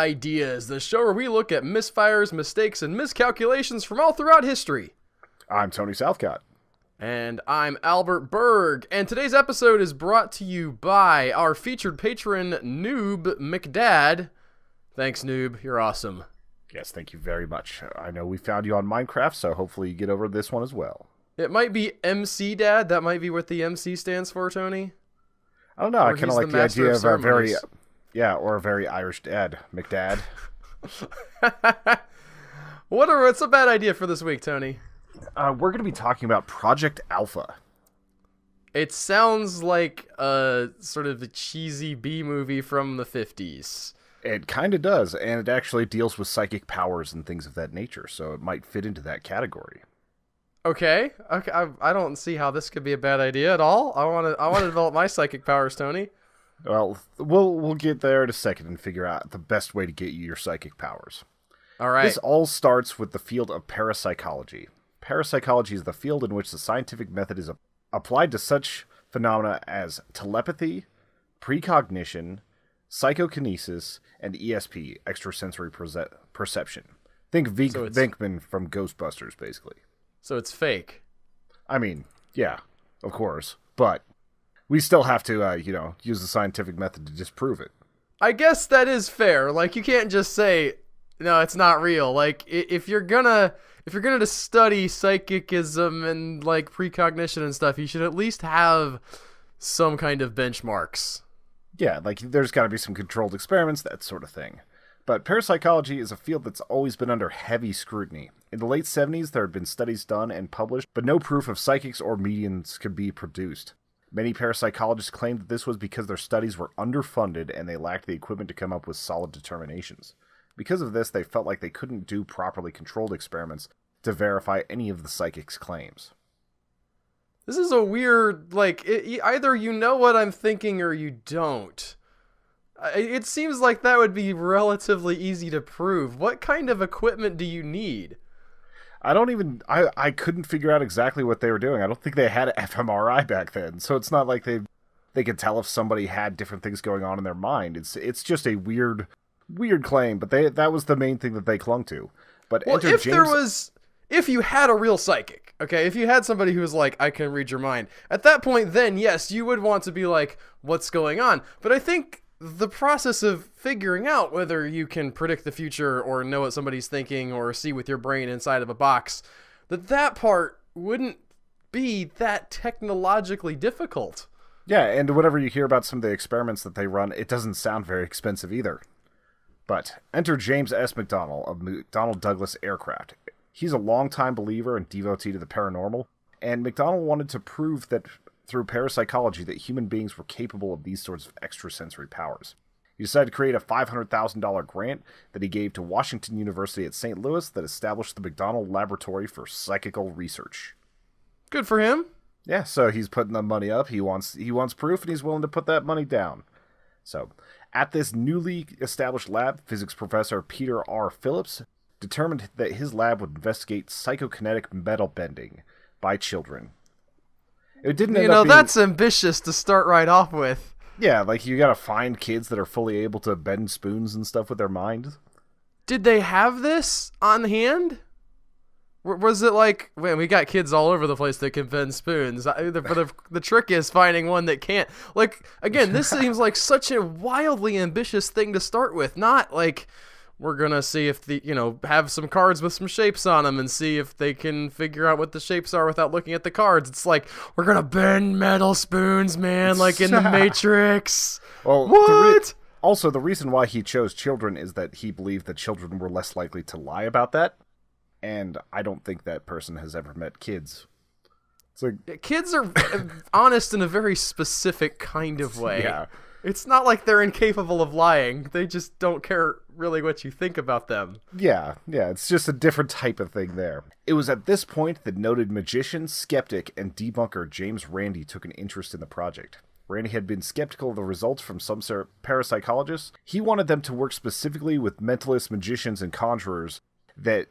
Ideas, the show where we look at misfires, mistakes, and miscalculations from all throughout history. I'm Tony Southcott. And I'm Albert Berg, and today's episode is brought to you by our featured patron, Noob McDad. Thanks, Noob. You're awesome. Yes, thank you very much. I know we found you on Minecraft, so hopefully you get over this one as well. It might be MC Dad. That might be what the MC stands for, Tony. I don't know. I kind of like the idea of a very, or a very Irish dad, McDad. What's a bad idea for this week, Tony? We're going to be talking about Project Alpha. It sounds like a sort of a cheesy B movie from the 50s. It kind of does, and it actually deals with psychic powers and things of that nature, so it might fit into that category. Okay. I don't see how this could be a bad idea at all. I want to develop my psychic powers, Tony. Well, we'll get there in a second and figure out the best way to get you your psychic powers. All right. This all starts with the field of parapsychology. Parapsychology is the field in which the scientific method is applied to such phenomena as telepathy, precognition, psychokinesis, and ESP, extrasensory perception. Think Venkman from Ghostbusters, basically. So it's fake. I mean, yeah, of course, but we still have to, use the scientific method to disprove it. I guess that is fair. Like, you can't just say, no, it's not real. Like, if you're gonna study psychicism and like precognition and stuff, you should at least have some kind of benchmarks. Yeah, like there's got to be some controlled experiments, that sort of thing. But parapsychology is a field that's always been under heavy scrutiny. In the late 70s, there had been studies done and published, but no proof of psychics or mediums could be produced. Many parapsychologists claimed that this was because their studies were underfunded and they lacked the equipment to come up with solid determinations. Because of this, they felt like they couldn't do properly controlled experiments to verify any of the psychics' claims. This is a weird, either you know what I'm thinking or you don't. It seems like that would be relatively easy to prove. What kind of equipment do you need? I couldn't figure out exactly what they were doing. I don't think they had fMRI back then, so it's not like they could tell if somebody had different things going on in their mind. It's just a weird claim, but that was the main thing that they clung to. But well, if you had a real psychic, okay, if you had somebody who was like, I can read your mind, at that point, then yes, you would want to be like, what's going on? But I think the process of figuring out whether you can predict the future or know what somebody's thinking or see with your brain inside of a box, that part wouldn't be that technologically difficult. Yeah, and whenever you hear about some of the experiments that they run, it doesn't sound very expensive either. But enter James S. McDonnell of McDonnell Douglas Aircraft. He's a longtime believer and devotee to the paranormal, and McDonnell wanted to prove that through parapsychology that human beings were capable of these sorts of extrasensory powers. He decided to create a $500,000 grant that he gave to Washington University at St. Louis that established the McDonnell Laboratory for Psychical Research. Good for him. Yeah, so he's putting the money up. He wants proof, and he's willing to put that money down. So, at this newly established lab, physics professor Peter R. Phillips determined that his lab would investigate psychokinetic metal bending by children. It didn't end up being... that's ambitious to start right off with. Yeah, like you gotta find kids that are fully able to bend spoons and stuff with their mind. Did they have this on hand? Was it like, man, we got kids all over the place that can bend spoons. The trick is finding one that can't. Like, again, this seems like such a wildly ambitious thing to start with. Not like, we're going to see if have some cards with some shapes on them and see if they can figure out what the shapes are without looking at the cards. It's like, we're going to bend metal spoons, man, like in the Matrix. Well, what? Also, the reason why he chose children is that he believed that children were less likely to lie about that. And I don't think that person has ever met kids. So kids are honest in a very specific kind of way. Yeah. It's not like they're incapable of lying. They just don't care really what you think about them. Yeah, it's just a different type of thing there. It was at this point that noted magician, skeptic, and debunker James Randi took an interest in the project. Randi had been skeptical of the results from some parapsychologists. He wanted them to work specifically with mentalists, magicians, and conjurers that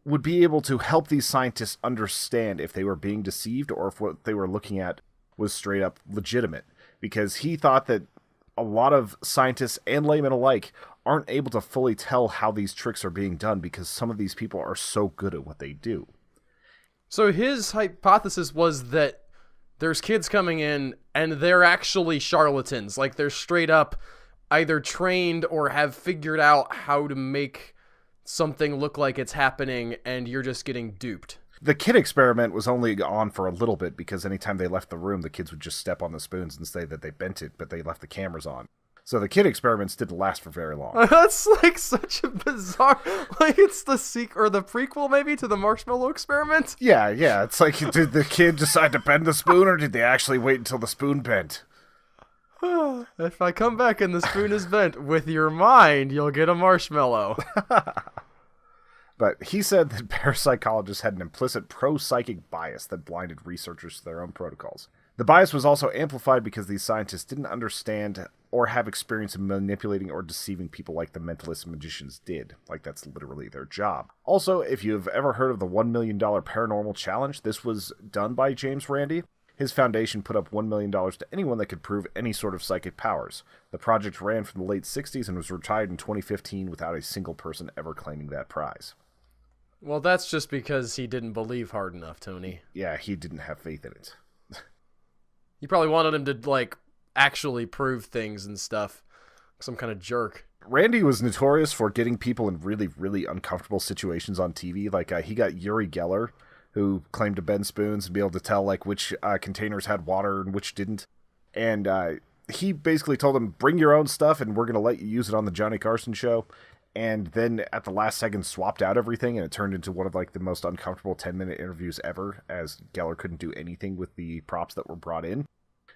would be able to help these scientists understand if they were being deceived or if what they were looking at was straight up legitimate. Because he thought that a lot of scientists and laymen alike aren't able to fully tell how these tricks are being done because some of these people are so good at what they do. So his hypothesis was that there's kids coming in and they're actually charlatans. Like they're straight up either trained or have figured out how to make something look like it's happening and you're just getting duped. The kid experiment was only on for a little bit because anytime they left the room, the kids would just step on the spoons and say that they bent it, but they left the cameras on. So the kid experiments didn't last for very long. That's like such a bizarre, like it's the or the prequel maybe to the marshmallow experiment. Yeah. It's like, did the kid decide to bend the spoon or did they actually wait until the spoon bent? If I come back and the spoon is bent, with your mind, you'll get a marshmallow. But he said that parapsychologists had an implicit pro-psychic bias that blinded researchers to their own protocols. The bias was also amplified because these scientists didn't understand or have experience in manipulating or deceiving people like the mentalists and magicians did. Like, that's literally their job. Also, if you've ever heard of the $1 million paranormal challenge, this was done by James Randi. His foundation put up $1 million to anyone that could prove any sort of psychic powers. The project ran from the late 60s and was retired in 2015 without a single person ever claiming that prize. Well, that's just because he didn't believe hard enough, Tony. Yeah, he didn't have faith in it. You probably wanted him to, like, actually prove things and stuff. Some kind of jerk. Randi was notorious for getting people in really, really uncomfortable situations on TV. Like, he got Uri Geller, who claimed to bend spoons and be able to tell, like, which containers had water and which didn't. And he basically told him, bring your own stuff and we're going to let you use it on the Johnny Carson show. And then at the last second swapped out everything, and it turned into one of, like, the most uncomfortable 10-minute interviews ever, as Geller couldn't do anything with the props that were brought in.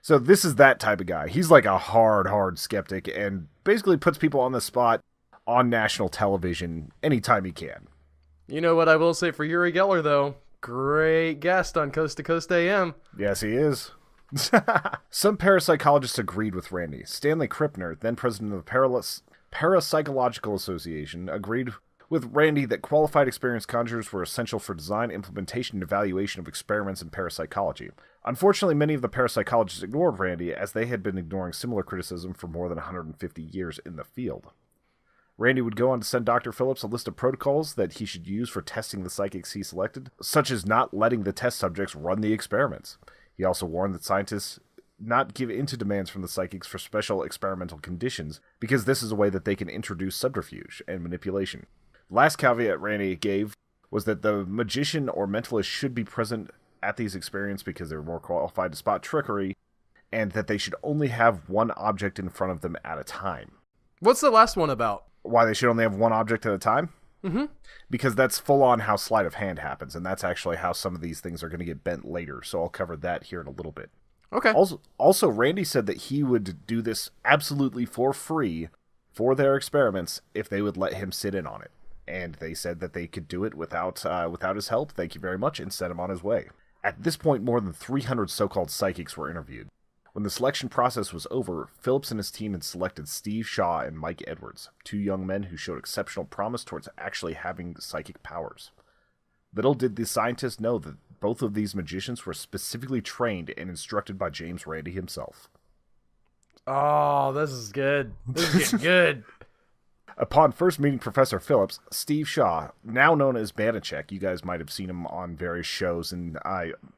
So this is that type of guy. He's like a hard skeptic and basically puts people on the spot on national television anytime he can. You know what I will say for Uri Geller, though? Great guest on Coast to Coast AM. Yes, he is. Some parapsychologists agreed with Randi. Stanley Krippner, then president of the Parapsychological Association, agreed with Randi that qualified experienced conjurers were essential for design, implementation, and evaluation of experiments in parapsychology. Unfortunately, many of the parapsychologists ignored Randi, as they had been ignoring similar criticism for more than 150 years in the field. Randi would go on to send Dr. Phillips a list of protocols that he should use for testing the psychics he selected, such as not letting the test subjects run the experiments. He also warned that scientists not give in to demands from the psychics for special experimental conditions, because this is a way that they can introduce subterfuge and manipulation. The last caveat Randi gave was that the magician or mentalist should be present at these experiments because they're more qualified to spot trickery, and that they should only have one object in front of them at a time. What's the last one about? Why they should only have one object at a time? Mm-hmm. Because that's full on how sleight of hand happens, and that's actually how some of these things are going to get bent later, so I'll cover that here in a little bit. Okay. Also, Randi said that he would do this absolutely for free for their experiments if they would let him sit in on it. And they said that they could do it without his help, thank you very much, and sent him on his way. At this point, more than 300 so-called psychics were interviewed. When the selection process was over, Phillips and his team had selected Steve Shaw and Mike Edwards, two young men who showed exceptional promise towards actually having psychic powers. Little did the scientists know that both of these magicians were specifically trained and instructed by James Randi himself. Oh, this is good. This is getting good. Upon first meeting Professor Phillips, Steve Shaw, now known as Banachek, you guys might have seen him on various shows and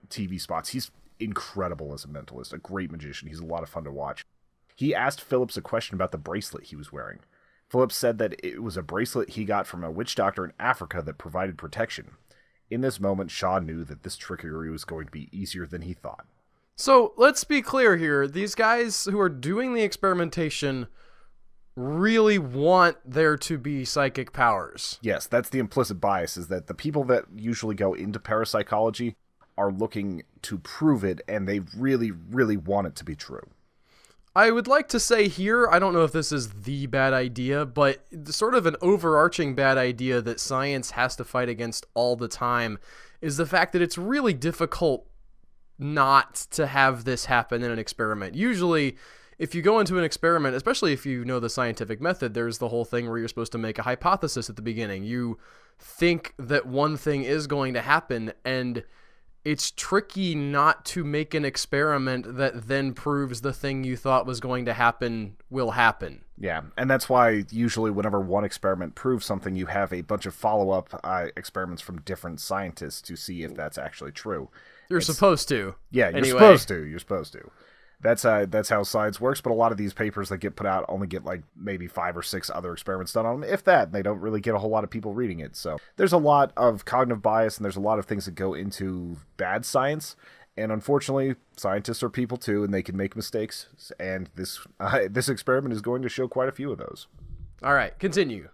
TV spots. He's incredible as a mentalist, a great magician. He's a lot of fun to watch. He asked Phillips a question about the bracelet he was wearing. Phillips said that it was a bracelet he got from a witch doctor in Africa that provided protection. In this moment, Shaw knew that this trickery was going to be easier than he thought. So, let's be clear here. These guys who are doing the experimentation really want there to be psychic powers. Yes, that's the implicit bias, is that the people that usually go into parapsychology are looking to prove it, and they really, really want it to be true. I would like to say here, I don't know if this is the bad idea, but sort of an overarching bad idea that science has to fight against all the time is the fact that it's really difficult not to have this happen in an experiment. Usually, if you go into an experiment, especially if you know the scientific method, there's the whole thing where you're supposed to make a hypothesis at the beginning. You think that one thing is going to happen, and it's tricky not to make an experiment that then proves the thing you thought was going to happen will happen. Yeah, and that's why usually whenever one experiment proves something, you have a bunch of follow-up experiments from different scientists to see if that's actually true. You're supposed to. Yeah, you're anyway. supposed to. You're supposed to. That's how science works, but a lot of these papers that get put out only get like maybe 5 or 6 other experiments done on them, if that, and they don't really get a whole lot of people reading it. So there's a lot of cognitive bias, and there's a lot of things that go into bad science, and unfortunately, scientists are people too, and they can make mistakes, and this experiment is going to show quite a few of those. All right, continue.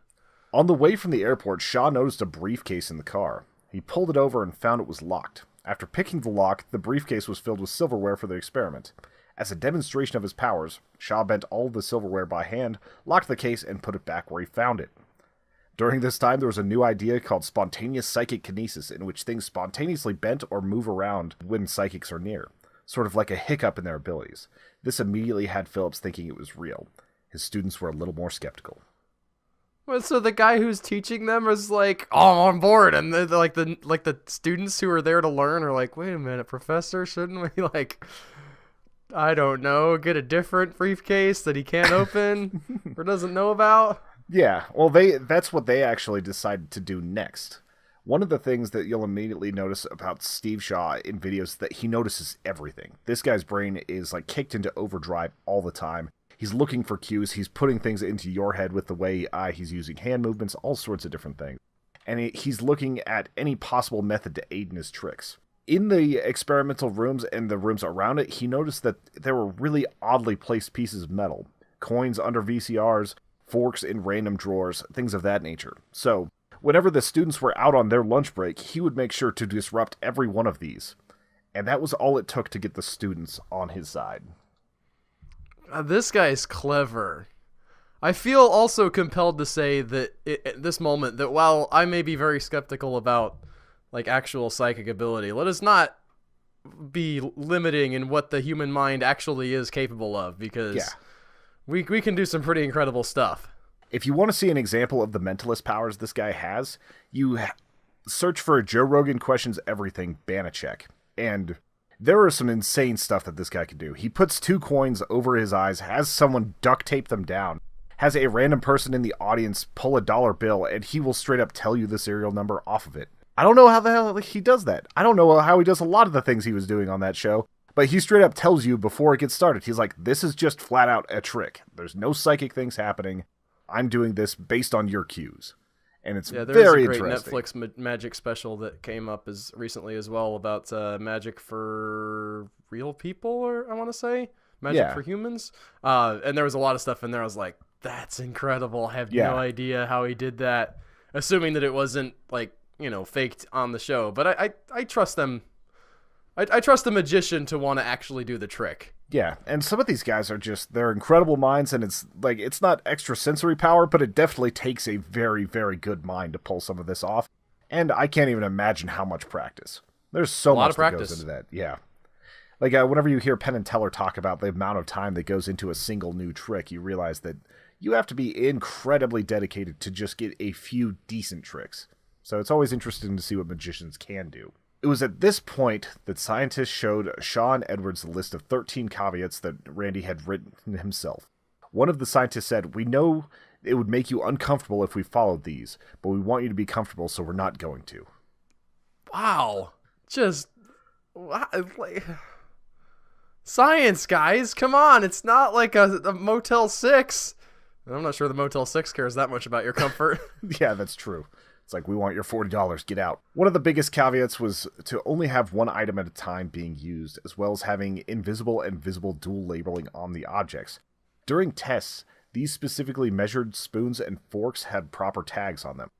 On the way from the airport, Shaw noticed a briefcase in the car. He pulled it over and found it was locked. After picking the lock, the briefcase was filled with silverware for the experiment. As a demonstration of his powers, Shaw bent all of the silverware by hand, locked the case, and put it back where he found it. During this time, there was a new idea called spontaneous psychic kinesis, in which things spontaneously bent or move around when psychics are near, sort of like a hiccup in their abilities. This immediately had Phillips thinking it was real. His students were a little more skeptical. Well, so the guy who's teaching them is like, "Oh, I'm on board," and the students who are there to learn are like, "Wait a minute, professor, shouldn't we I don't know, get a different briefcase that he can't open or doesn't know about?" Yeah, well, that's what they actually decided to do next. One of the things that you'll immediately notice about Steve Shaw in videos is that he notices everything. This guy's brain is like kicked into overdrive all the time. He's looking for cues. He's putting things into your head with the way he's using hand movements, all sorts of different things. And he's looking at any possible method to aid in his tricks. In the experimental rooms and the rooms around it, he noticed that there were really oddly placed pieces of metal. Coins under VCRs, forks in random drawers, things of that nature. So, whenever the students were out on their lunch break, he would make sure to disrupt every one of these. And that was all it took to get the students on his side. This guy's clever. I feel also compelled to say that at this moment that while I may be very skeptical about actual psychic ability, let us not be limiting in what the human mind actually is capable of, because we can do some pretty incredible stuff. If you want to see an example of the mentalist powers this guy has, you search for Joe Rogan Questions Everything Banachek, and there is some insane stuff that this guy can do. He puts 2 coins over his eyes, has someone duct tape them down, has a random person in the audience pull a dollar bill, and he will straight up tell you the serial number off of it. I don't know how the hell he does that. I don't know how he does a lot of the things he was doing on that show, but he straight up tells you before it gets started. He's like, this is just flat out a trick. There's no psychic things happening. I'm doing this based on your cues. And it's very interesting. There's a great Netflix magic special that came up as recently as well about magic for real people, or I want to say magic for humans. And there was a lot of stuff in there. I was like, that's incredible. I have no idea how he did that, assuming that it wasn't faked on the show. But I trust them. I trust the magician to want to actually do the trick. Yeah, and some of these guys are they're incredible minds, and it's not extrasensory power, but it definitely takes a very, very good mind to pull some of this off. And I can't even imagine how much practice. There's so much that goes into that. Yeah. Whenever you hear Penn and Teller talk about the amount of time that goes into a single new trick, you realize that you have to be incredibly dedicated to just get a few decent tricks. So it's always interesting to see what magicians can do. It was at this point that scientists showed Shaw and Edwards the list of 13 caveats that Randi had written himself. One of the scientists said, "We know it would make you uncomfortable if we followed these, but we want you to be comfortable, so we're not going to." Wow. Science, guys, come on. It's not like a Motel 6. I'm not sure the Motel 6 cares that much about your comfort. Yeah, that's true. It's like, we want your $40, get out. One of the biggest caveats was to only have one item at a time being used, as well as having invisible and visible dual labeling on the objects. During tests, these specifically measured spoons and forks had proper tags on them.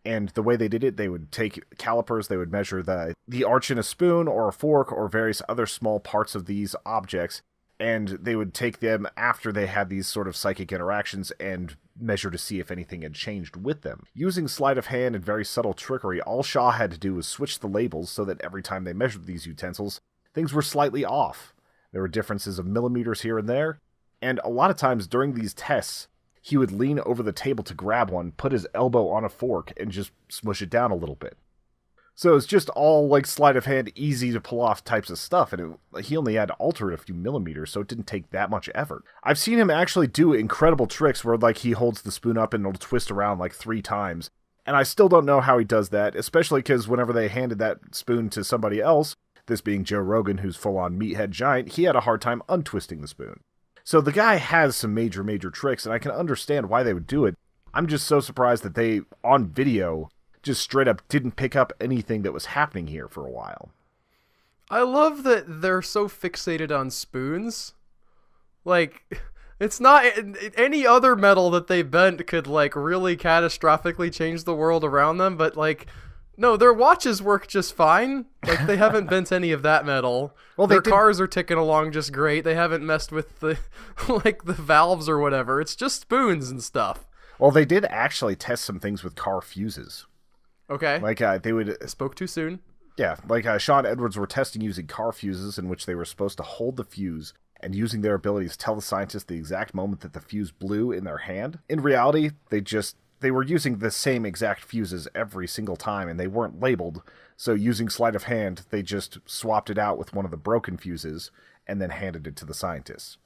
And the way they did it, they would take calipers, they would measure the arch in a spoon or a fork or various other small parts of these objects, and they would take them after they had these sort of psychic interactions and measure to see if anything had changed with them. Using sleight of hand and very subtle trickery, all Shaw had to do was switch the labels so that every time they measured these utensils, things were slightly off. There were differences of millimeters here and there, and a lot of times during these tests, he would lean over the table to grab one, put his elbow on a fork, and just smush it down a little bit. So it's just all like sleight of hand, easy to pull off types of stuff, and he only had to alter it a few millimeters, so it didn't take that much effort. I've seen him actually do incredible tricks where like he holds the spoon up and it'll twist around like 3 times, and I still don't know how he does that, especially because whenever they handed that spoon to somebody else, this being Joe Rogan, who's full-on meathead giant, he had a hard time untwisting the spoon. So the guy has some major tricks, and I can understand why they would do it. I'm just so surprised that they, on video, just straight up didn't pick up anything that was happening here for a while. I love that they're so fixated on spoons. Like, it's not any other metal that they bent could like really catastrophically change the world around them, but like, no, their watches work just fine. Like, they haven't bent any of that metal. Well, their cars are ticking along just great. They haven't messed with the like the valves or whatever. It's just spoons and stuff. Well, they did actually test some things with car fuses. Okay. Like they would spoke too soon. Yeah, like Sean Edwards were testing using car fuses in which they were supposed to hold the fuse and using their abilities tell the scientists the exact moment that the fuse blew in their hand. In reality, they were using the same exact fuses every single time, and they weren't labeled, so using sleight of hand, they just swapped it out with one of the broken fuses and then handed it to the scientists.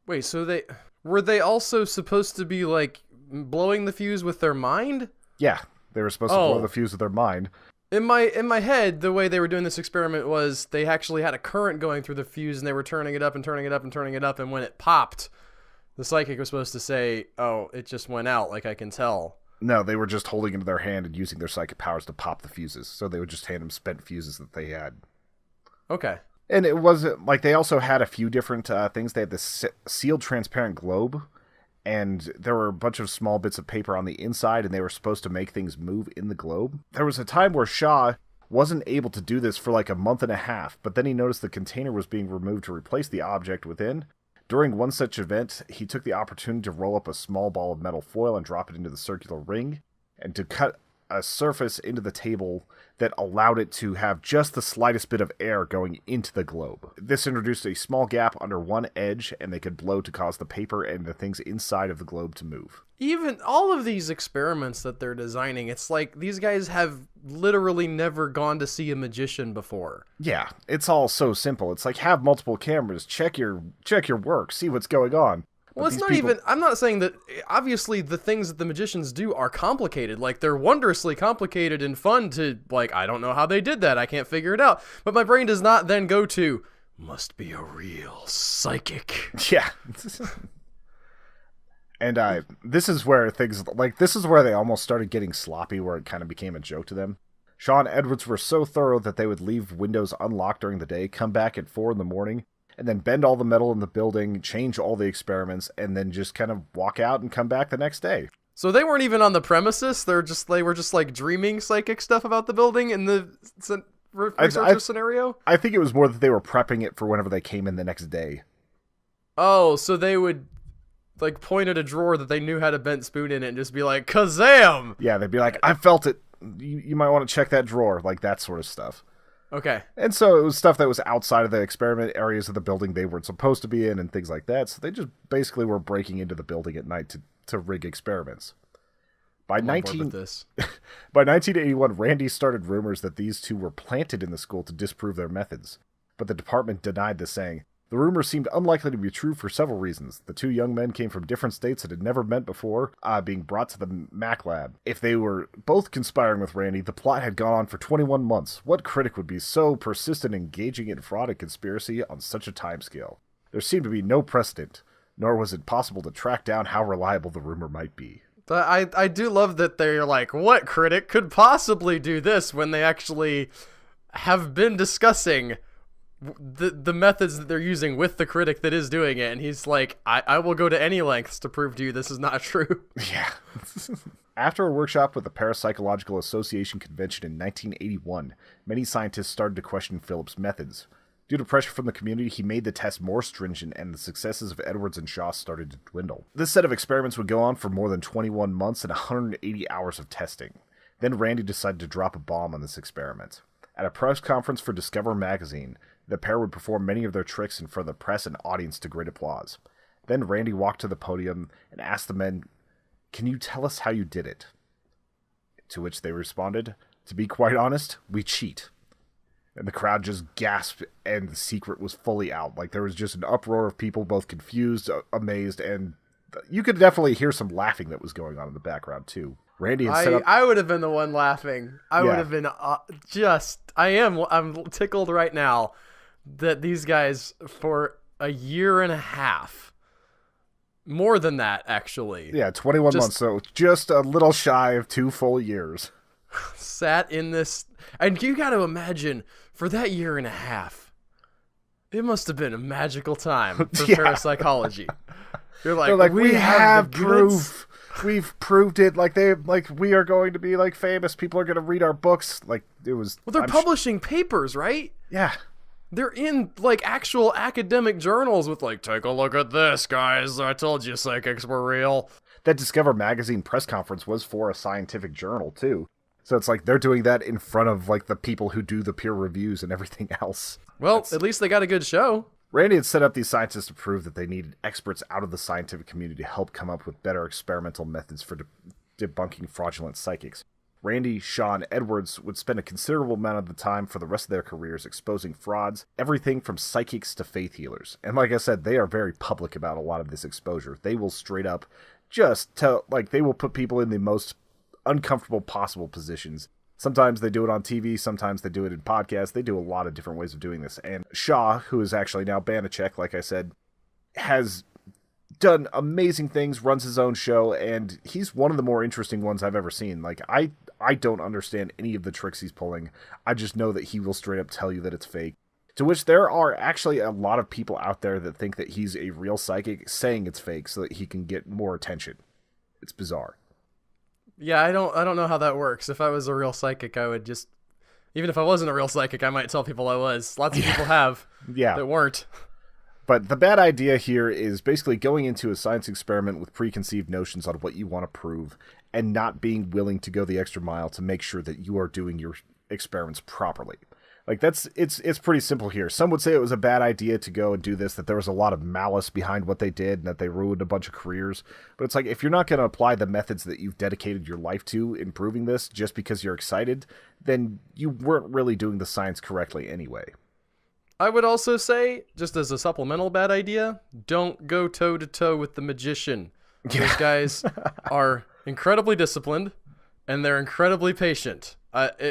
Wait, so were they also supposed to be, like, blowing the fuse with their mind? Yeah, they were supposed to blow the fuse with their mind. In my head, the way they were doing this experiment was they actually had a current going through the fuse, and they were turning it up and turning it up and turning it up, and when it popped, the psychic was supposed to say, oh, it just went out, like I can tell. No, they were just holding it in their hand and using their psychic powers to pop the fuses. So they would just hand them spent fuses that they had. Okay. And it wasn't, like, they also had a few different things. They had this sealed transparent globe, and there were a bunch of small bits of paper on the inside, and they were supposed to make things move in the globe. There was a time where Shaw wasn't able to do this for like a month and a half, but then he noticed the container was being removed to replace the object within. During one such event, he took the opportunity to roll up a small ball of metal foil and drop it into the circular ring, and to cut a surface into the table that allowed it to have just the slightest bit of air going into the globe. This introduced a small gap under one edge, and they could blow to cause the paper and the things inside of the globe to move. Even all of these experiments that they're designing, it's like these guys have literally never gone to see a magician before. Yeah, it's all so simple. It's like, have multiple cameras, check your work, see what's going on. Well, it's not even, I'm not saying that, obviously the things that the magicians do are complicated. Like, they're wondrously complicated and fun to, like, I don't know how they did that, I can't figure it out. But my brain does not then go to, must be a real psychic. Yeah. And this is where they almost started getting sloppy, where it kind of became a joke to them. Sean Edwards were so thorough that they would leave windows unlocked during the day, come back at 4 a.m, and then bend all the metal in the building, change all the experiments, and then just kind of walk out and come back the next day. So they weren't even on the premises. They were just like dreaming psychic stuff about the building in the researcher scenario. I think it was more that they were prepping it for whenever they came in the next day. Oh, so they would like point at a drawer that they knew had a bent spoon in it and just be like, Kazam! Yeah, they'd be like, I felt it. You might want to check that drawer, like that sort of stuff. Okay. And so it was stuff that was outside of the experiment areas of the building they weren't supposed to be in and things like that. So they just basically were breaking into the building at night to rig experiments. By 1981, Randi started rumors that these two were planted in the school to disprove their methods. But the department denied this, saying, the rumors seemed unlikely to be true for several reasons. The two young men came from different states that had never met before, being brought to the Mac lab. If they were both conspiring with Randi, the plot had gone on for 21 months. What critic would be so persistent engaging in fraud and conspiracy on such a timescale? There seemed to be no precedent, nor was it possible to track down how reliable the rumor might be. I do love that they're like, what critic could possibly do this when they actually have been discussing the methods that they're using with the critic that is doing it, and he's like, I will go to any lengths to prove to you this is not true. Yeah. After a workshop with the Parapsychological Association convention in 1981, many scientists started to question Phillips' methods. Due to pressure from the community, he made the test more stringent, and the successes of Edwards and Shaw started to dwindle. This set of experiments would go on for more than 21 months and 180 hours of testing. Then Randi decided to drop a bomb on this experiment. At a press conference for Discover magazine, the pair would perform many of their tricks in front of the press and audience to great applause. Then Randi walked to the podium and asked the men, "Can you tell us how you did it?" To which they responded, To be quite honest, we cheat. And the crowd just gasped, and the secret was fully out. Like, there was just an uproar of people, both confused, amazed, and you could definitely hear some laughing that was going on in the background, too. Randy had set up... I would have been the one laughing. I would have been I'm tickled right now that these guys, for a year and a half, more than that, actually. Yeah, 21 months, so just a little shy of 2 full years. Sat in this... And you got to imagine, for that year and a half, it must have been a magical time for parapsychology. You're like, we have proof. We've proved it. Like, we are going to be, like, famous. People are going to read our books. Like, it was... Well, they're publishing papers, right? Yeah. They're in, like, actual academic journals with, like, take a look at this, guys. I told you psychics were real. That Discover magazine press conference was for a scientific journal, too. So it's like they're doing that in front of, like, the people who do the peer reviews and everything else. Well, at least they got a good show. Randy had set up these scientists to prove that they needed experts out of the scientific community to help come up with better experimental methods for debunking fraudulent psychics. Randy, Shaw, and Edwards would spend a considerable amount of the time for the rest of their careers exposing frauds, everything from psychics to faith healers. And like I said, they are very public about a lot of this exposure. They will straight up just tell, like, they will put people in the most uncomfortable possible positions. Sometimes they do it on TV, sometimes they do it in podcasts. They do a lot of different ways of doing this. And Shaw, who is actually now Banachek, like I said, has done amazing things, runs his own show, and he's one of the more interesting ones I've ever seen. Like, I don't understand any of the tricks he's pulling. I just know that he will straight up tell you that it's fake. To which there are actually a lot of people out there that think that he's a real psychic saying it's fake so that he can get more attention. It's bizarre. Yeah, I don't know how that works. If I was a real psychic, I would just... Even if I wasn't a real psychic, I might tell people I was. Lots of people have that weren't. But the bad idea here is basically going into a science experiment with preconceived notions on what you want to prove and not being willing to go the extra mile to make sure that you are doing your experiments properly. Like, it's pretty simple here. Some would say it was a bad idea to go and do this, that there was a lot of malice behind what they did and that they ruined a bunch of careers. But it's like, if you're not going to apply the methods that you've dedicated your life to improving this just because you're excited, then you weren't really doing the science correctly anyway. I would also say, just as a supplemental bad idea, don't go toe-to-toe with the magician. Those guys are incredibly disciplined, and they're incredibly patient.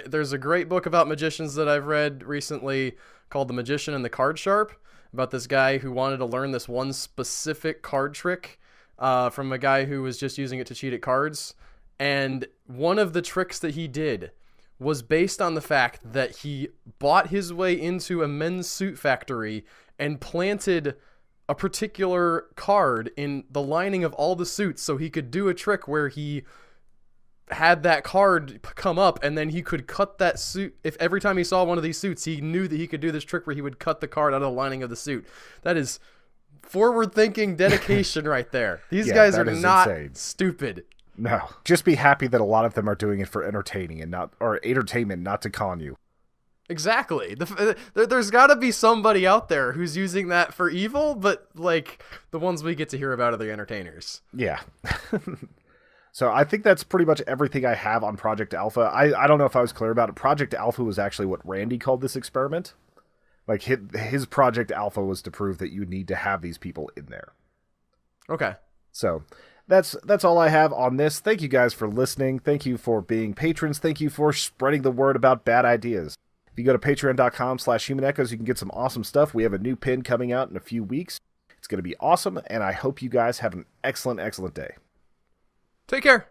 There's a great book about magicians that I've read recently called The Magician and the Card Sharp, about this guy who wanted to learn this one specific card trick from a guy who was just using it to cheat at cards. And one of the tricks that he did was based on the fact that he bought his way into a men's suit factory and planted a particular card in the lining of all the suits so he could do a trick where he had that card come up and then he could cut that suit. If every time he saw one of these suits, he knew that he could do this trick where he would cut the card out of the lining of the suit. That is forward-thinking dedication right there. These guys are not stupid. No. Just be happy that a lot of them are doing it for entertaining and entertainment, not to con you. Exactly. There's got to be somebody out there who's using that for evil, but, like, the ones we get to hear about are the entertainers. Yeah. So I think that's pretty much everything I have on Project Alpha. I don't know if I was clear about it. Project Alpha was actually what Randy called this experiment. Like, his Project Alpha was to prove that you need to have these people in there. Okay. So that's all I have on this. Thank you guys for listening. Thank you for being patrons. Thank you for spreading the word about bad ideas. If you go to patreon.com/humanechoes, you can get some awesome stuff. We have a new pin coming out in a few weeks. It's going to be awesome, and I hope you guys have an excellent, excellent day. Take care.